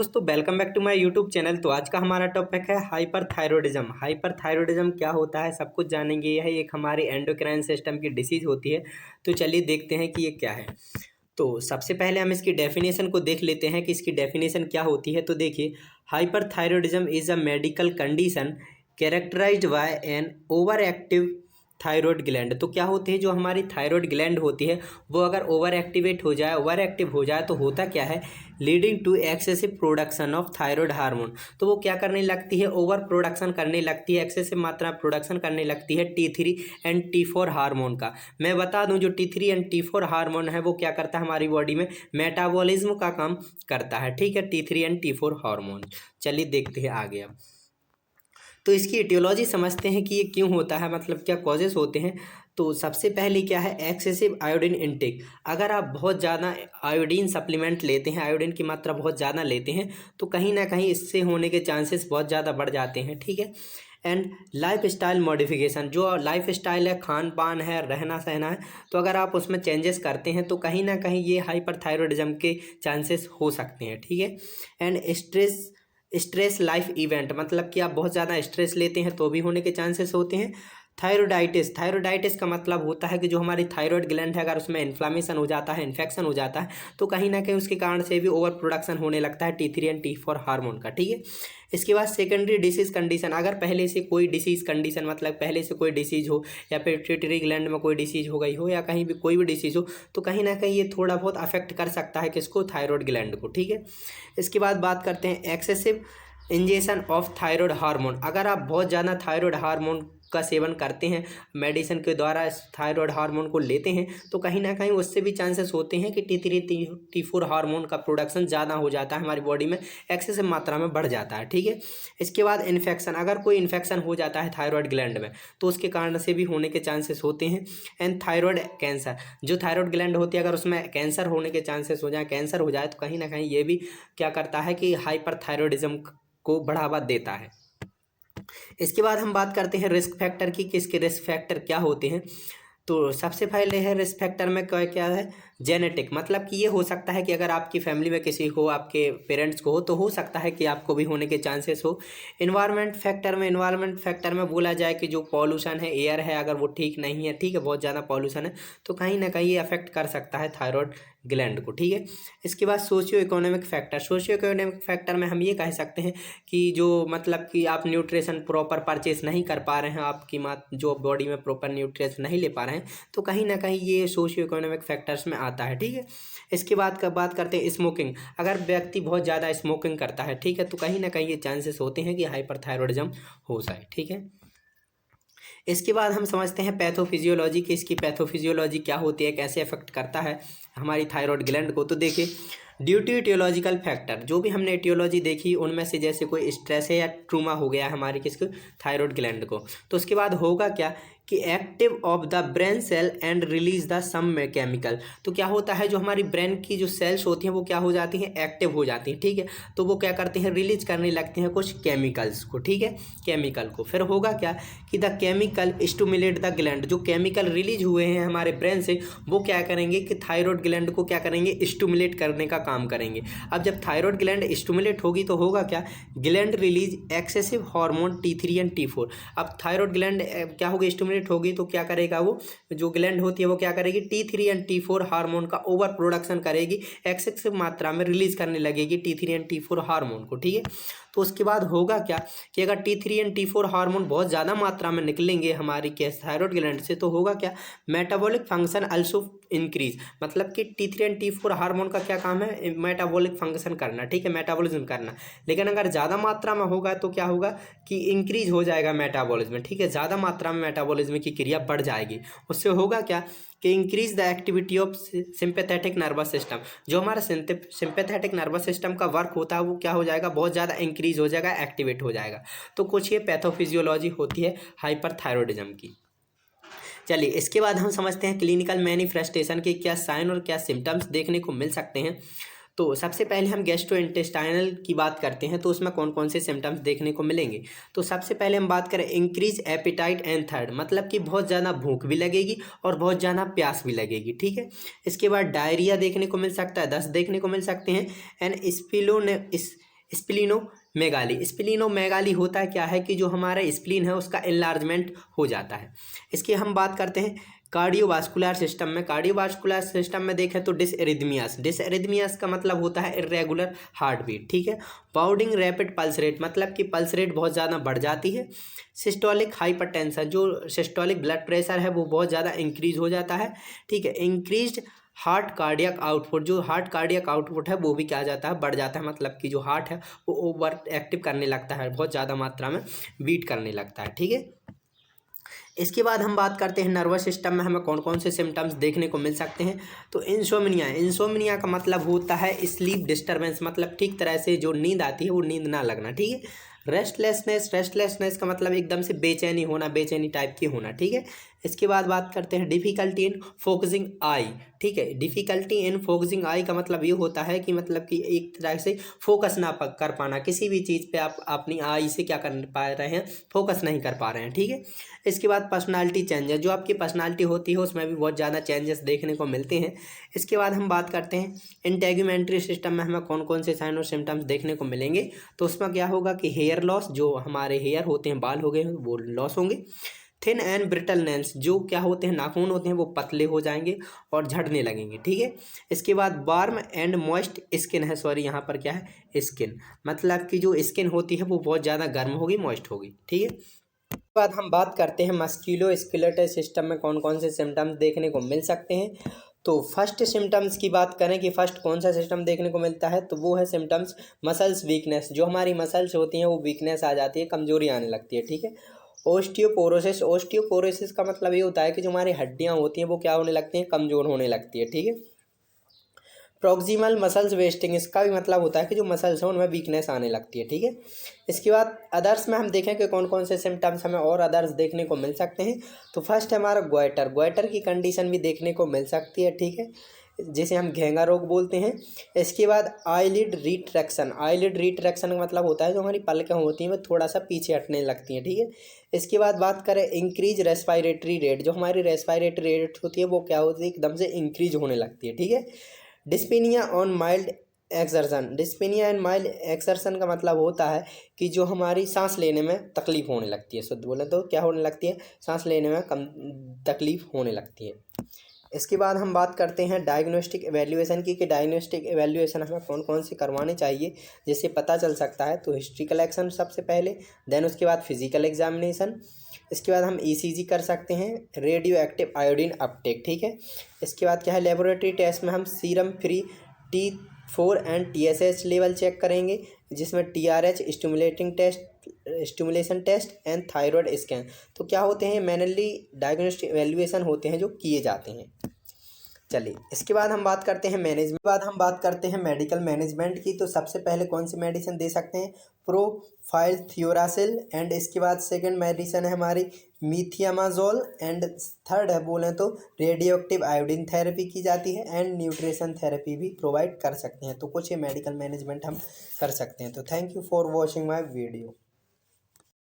दोस्तों welcome back to my YouTube channel. तो आज का हमारा टॉपिक है हाइपरथायरॉयडिज्म। हाइपरथायरॉयडिज्म क्या होता है सब कुछ जानेंगे। यह एक हमारी एंडोक्राइन सिस्टम की डिसीज होती है। तो चलिए देखते हैं कि ये क्या है। तो सबसे पहले हम इसकी डेफिनेशन को देख लेते हैं कि इसकी डेफिनेशन क्या होती है। तो देखिए, hyperthyroidism is a medical condition characterised by an overactive thyroid gland. तो क्या होते हैं, जो हमारी थायराइड ग्लैंड होती है वो अगर ओवर एक्टिवेट हो जाए, ओवर एक्टिव हो जाए तो होता क्या है, leading to excessive production of thyroid hormone. तो वो क्या करने लगती है, ओवर प्रोडक्शन करने लगती है, एक्सेसिव मात्रा प्रोडक्शन करने लगती है T3 एंड T4 हार्मोन का। मैं बता दूं, जो T3 एंड T4 हार्मोन है वो क्या करता है, हमारी बॉडी में मेटाबॉलिज्म का काम करता है। ठीक है, T3 एंड T4 हार्मोन। चलिए देखते हैं आगे। अब तो इसकी एटियोलॉजी समझते हैं कि ये क्यों होता है, मतलब क्या कॉजेस होते हैं। तो सबसे पहले क्या है, एक्सेसिव आयोडीन इनटेक। अगर आप बहुत ज़्यादा आयोडीन सप्लीमेंट लेते हैं, आयोडीन की मात्रा बहुत ज़्यादा लेते हैं, तो कहीं ना कहीं इससे होने के चांसेस बहुत ज़्यादा बढ़ जाते हैं। ठीक है। एंड लाइफ स्टाइल मॉडिफिकेशन, जो लाइफ स्टाइल है, खान पान है, रहना सहना है, तो अगर आप उसमें चेंजेस करते हैं तो कहीं ना कहीं ये हाइपरथायरॉयडिज्म के चांसेस हो सकते हैं। ठीक है। एंड स्ट्रेस लाइफ इवेंट, मतलब कि आप बहुत ज़्यादा स्ट्रेस लेते हैं तो भी होने के चांसेस होते हैं। थायरोडाइटिस, थायरोडाइटिस का मतलब होता है कि जो हमारी थायराइड ग्लैंड है, अगर उसमें इन्फ्लामेशन हो जाता है, इन्फेक्शन हो जाता है, तो कहीं ना कहीं उसके कारण से भी ओवर प्रोडक्शन होने लगता है T3 एंड T4 हार्मोन का। ठीक है। इसके बाद सेकेंडरी डिसीज कंडीशन, अगर पहले से कोई डिसीज कंडीशन, मतलब पहले से कोई डिसीज हो, या फिर पिट्यूटरी ग्लैंड में कोई डिसीज हो गई हो, या कहीं भी कोई भी डिसीज हो, तो कहीं ना कहीं ये थोड़ा बहुत अफेक्ट कर सकता है किसको, थायराइड ग्लैंड को। ठीक है। इसके बाद बात करते हैं excessive injection of thyroid hormone. अगर आप बहुत ज़्यादा थायराइड हार्मोन का सेवन करते हैं, मेडिसिन के द्वारा थायराइड हार्मोन को लेते हैं, तो कहीं ना कहीं उससे भी चांसेस होते हैं कि T3 T4 हार्मोन का प्रोडक्शन ज़्यादा हो जाता है, हमारी बॉडी में एक्सेसिव मात्रा में बढ़ जाता है। ठीक है। इसके बाद इन्फेक्शन, अगर कोई इन्फेक्शन हो जाता है थायराइड ग्लैंड में, तो उसके कारण से भी होने के चांसेस होते हैं। एंड थायराइड कैंसर, जो थायराइड ग्लैंड होती है, अगर उसमें कैंसर होने के चांसेस हो जाए, कैंसर हो जाए, तो कहीं ना कहीं ये भी क्या करता है कि हाइपरथायरॉयडिज्म को बढ़ावा देता है। इसके बाद हम बात करते हैं रिस्क फैक्टर की, किसके रिस्क फैक्टर क्या होते हैं। तो सबसे पहले है रिस्क फैक्टर में क्या क्या है, जेनेटिक, मतलब कि ये हो सकता है कि अगर आपकी फैमिली में किसी को, आपके पेरेंट्स को हो, तो हो सकता है कि आपको भी होने के चांसेस हो। इन्वायरमेंट फैक्टर में बोला जाए कि जो पॉल्यूशन है, एयर है, अगर वो ठीक नहीं है, ठीक है, बहुत ज़्यादा पॉल्यूशन है, तो कहीं ना कहीं ये अफेक्ट कर सकता है थायराइड ग्लैंड को। ठीक है। इसके बाद socio economic factor, socio economic factor में हम ये कह सकते हैं कि जो, मतलब कि आप न्यूट्रिशन प्रॉपर परचेस नहीं कर पा रहे हैं, आपकी जो बॉडी में प्रॉपर न्यूट्रिएंट्स नहीं ले पा रहे हैं, तो कहीं ना कहीं ये सोशियो इकोनॉमिक फैक्टर्स में आता है। ठीक है। इसके बाद का बात करते हैं स्मोकिंग। अगर व्यक्ति बहुत ज़्यादा स्मोकिंग करता है, ठीक है, तो कहीं ना कहीं ये चांसेस होते हैं कि हाइपरथायरॉयडिज्म हो जाए। ठीक है। इसके बाद हम समझते हैं पैथोफिजियोलॉजी की, इसकी पैथोफिजियोलॉजी क्या होती है, कैसे अफेक्ट करता है हमारी थायराइड ग्लैंड को। तो देखिए, ड्यू टू एटियोलॉजिकल फैक्टर, जो भी हमने एटियोलॉजी देखी उनमें से, जैसे कोई स्ट्रेस है या ट्रूमा हो गया हमारी किसको, थायराइड ग्लैंड को, तो उसके बाद होगा क्या कि active of the brain cell and release the some में केमिकल। तो क्या होता है, जो हमारी ब्रेन की जो सेल्स होती हैं वो क्या हो जाती हैं, एक्टिव हो जाती हैं। ठीक है। तो वो क्या करते हैं, रिलीज करने लगते हैं कुछ केमिकल्स को। ठीक है, केमिकल को। फिर होगा क्या कि the chemical stimulate the gland, जो केमिकल रिलीज हुए हैं हमारे ब्रेन से, वो क्या करेंगे कि थायराइड ग्लैंड को क्या करेंगे, स्टिमुलेट करने का काम करेंगे। अब जब थायराइड ग्लैंड स्टिमुलेट होगी तो होगा क्या, gland release excessive hormone T3 and T4। अब थायराइड ग्लैंड क्या होगी, स्टिमुलेट होगी, तो क्या करेगा, वो जो ग्लैंड होती है वो क्या करेगी, T3 एंड T4 हार्मोन का ओवर प्रोडक्शन करेगी, एक्सेसिव मात्रा में रिलीज करने लगेगी T3 एंड T4 हार्मोन को। ठीक है। तो उसके बाद होगा क्या कि अगर T3 एंड T4 हार्मोन बहुत ज़्यादा मात्रा में निकलेंगे हमारी थायराइड ग्लैंड से, तो होगा क्या, मेटाबॉलिक फंक्शन अल्सो इंक्रीज, मतलब कि T3 एंड T4 हार्मोन का क्या काम है, मेटाबॉलिक फंक्शन करना। ठीक है, मेटाबॉलिज्म करना। लेकिन अगर ज़्यादा मात्रा में होगा तो क्या होगा कि इंक्रीज हो जाएगा मेटाबॉलिज्म। ठीक है, ज़्यादा मात्रा में मेटाबॉलिज्म की क्रिया बढ़ जाएगी। उससे होगा क्या कि increase the activity of sympathetic nervous system, जो हमारा सिंपैथेटिक नर्वस सिस्टम का वर्क होता है वो क्या हो जाएगा, बहुत ज़्यादा इंक्रीज हो जाएगा, एक्टिवेट हो जाएगा। तो कुछ ये पैथोफिजियोलॉजी होती है हाइपरथायरॉयडिज्म की। चलिए, इसके बाद हम समझते हैं क्लिनिकल मैनिफेस्टेशन के क्या साइन और क्या सिम्टम्स देखने को मिल सकते हैं। तो सबसे पहले हम गैस्ट्रोइंटेस्टाइनल की बात करते हैं, तो उसमें कौन कौन से सिम्टम्स देखने को मिलेंगे। तो सबसे पहले हम बात करें इंक्रीज एपिटाइट एंड थर्ड, मतलब कि बहुत ज़्यादा भूख भी लगेगी और बहुत ज़्यादा प्यास भी लगेगी। ठीक है। इसके बाद डायरिया देखने को मिल सकता है, दस्त देखने को मिल सकते हैं। And splenomegaly. स्प्लीनोमेगाली होता है क्या है कि जो हमारा स्प्लीन है उसका इनलार्जमेंट हो जाता है। इसकी हम बात करते हैं कार्डियोवास्कुलर सिस्टम में। कार्डियोवास्कुलर सिस्टम में देखें तो डिसएरिथमियास। डिसएरिथमियास का मतलब होता है इर्रेगुलर हार्ट बीट, ठीक है। बाउंडिंग रैपिड पल्स रेट, मतलब कि पल्स रेट बहुत ज़्यादा बढ़ जाती है। सिस्टोलिक हाइपरटेंशन, जो सिस्टोलिक ब्लड प्रेशर है वो बहुत ज़्यादा इंक्रीज हो जाता है, ठीक है। इंक्रीज्ड हार्ट कार्डियक आउटपुट, जो हार्ट कार्डियक आउटपुट है वो भी क्या जाता है, बढ़ जाता है, मतलब कि जो हार्ट है वो ओवर एक्टिव करने लगता है, बहुत ज़्यादा मात्रा में बीट करने लगता है, ठीक है। इसके बाद हम बात करते हैं नर्वस सिस्टम में हमें कौन कौन से सिम्टम्स देखने को मिल सकते हैं। तो इंसोम्निया, इंसोम्निया का मतलब होता है स्लीप डिस्टर्बेंस, मतलब ठीक तरह से जो नींद आती है वो नींद ना लगना, ठीक है। रेस्टलेसनेस, रेस्टलेसनेस का मतलब एकदम से बेचैनी होना, बेचैनी टाइप की होना, ठीक है। इसके बाद बात करते हैं डिफ़िकल्टी इन फोकसिंग आई, ठीक है। डिफ़िकल्टी इन फोकसिंग आई का मतलब ये होता है कि मतलब कि एक तरह से फोकस ना कर पाना, किसी भी चीज़ पे आप अपनी आई से क्या कर पा रहे हैं, फोकस नहीं कर पा रहे हैं, ठीक है। इसके बाद पर्सनालिटी चेंजेस, जो आपकी पर्सनालिटी होती है उसमें भी बहुत ज़्यादा चेंजेस देखने को मिलते हैं। इसके बाद हम बात करते हैं इंटेग्यूमेंट्री सिस्टम में हमें कौन कौन से साइन और सिम्टम्स देखने को मिलेंगे। तो उसमें क्या होगा कि हेयर लॉस, जो हमारे हेयर होते हैं, बाल हो गए वो लॉस होंगे। थिन एंड ब्रिटल नेल्स, जो क्या होते हैं, नाखून होते हैं वो पतले हो जाएंगे और झड़ने लगेंगे, ठीक है। इसके बाद वार्म एंड मॉइस्ट स्किन है, सॉरी यहाँ पर क्या है, स्किन, मतलब कि जो स्किन होती है वो बहुत ज़्यादा गर्म होगी, मॉइस्ट होगी, ठीक है। उसके बाद हम बात करते हैं मस्कुलोस्केलेटल सिस्टम में कौन कौन से सिम्टम्स देखने को मिल सकते हैं। तो फर्स्ट सिम्टम्स की बात करें कि फर्स्ट कौन सा सिस्टम देखने को मिलता है, तो वो है सिम्टम्स मसल्स वीकनेस, जो हमारी मसल्स होती हैं वो वीकनेस आ जाती है, कमजोरी आने लगती है, ठीक है। ओस्टियोपोरोसिस, ओस्टियोपोरोसिस का मतलब ये होता है कि जो हमारी हड्डियाँ होती हैं वो क्या होने लगती हैं, कमज़ोर होने लगती है, ठीक है। प्रॉक्सिमल मसल्स वेस्टिंग, इसका भी मतलब होता है कि जो मसल्स हैं उनमें वीकनेस आने लगती है, ठीक है। इसके बाद अदर्स में हम देखें कि कौन कौन से सिम्टम्स हमें और अदर्स देखने को मिल सकते हैं। तो फर्स्ट है हमारा ग्वाइटर, ग्वाइटर की कंडीशन भी देखने को मिल सकती है, ठीक है, जिसे हम घेंगा रोग बोलते हैं। इसके बाद आईलिड रिट्रैक्शन, आईलिड रिट्रैक्शन का मतलब होता है जो हमारी पलकें होती हैं वो थोड़ा सा पीछे हटने लगती हैं, ठीक है। इसके बाद बात करें इंक्रीज रेस्पायरेटरी रेट, जो हमारी रेस्पायरेटरी रेट होती है वो क्या होती है, एकदम से इंक्रीज होने लगती है, ठीक है। Dyspnoea on mild exertion, dyspnoea and mild exertion का मतलब होता है कि जो हमारी सांस लेने में तकलीफ होने लगती है, शुद्ध बोले तो क्या होने लगती है, सांस लेने में कम तकलीफ होने लगती है। इसके बाद हम बात करते हैं डायग्नोस्टिक एवेल्यूएशन की, कि डायग्नोस्टिक एवेल्यूएशन हमें कौन कौन से करवाने चाहिए जिससे पता चल सकता है। तो हिस्ट्री कलेक्शन सबसे पहले, देन उसके बाद फिजिकल एग्जामिनेशन, इसके बाद हम ईसीजी कर सकते हैं, रेडियो एक्टिव आयोडीन अपटेक, ठीक है। इसके बाद क्या है, लेबोरेटरी टेस्ट में हम serum free T4 and TSH level check करेंगे, जिसमें TRH stimulation test and thyroid scan. तो क्या होते हैं, मैनुअली डायग्नोस्टिक एवेल्यूएशन होते हैं जो किए जाते हैं। चलिए इसके बाद हम बात करते हैं मेडिकल मैनेजमेंट की। तो सबसे पहले कौन सी मेडिसिन दे सकते हैं, प्रोफाइल थियोरासिल, एंड इसके बाद सेकंड मेडिसिन है हमारी मीथियामाजोल, एंड थर्ड है बोलें तो रेडियो एक्टिव आयोडीन थेरेपी की जाती है, एंड न्यूट्रिशन थेरेपी भी प्रोवाइड कर सकते हैं। तो कुछ ये मेडिकल मैनेजमेंट हम कर सकते हैं। तो thank you for watching my video.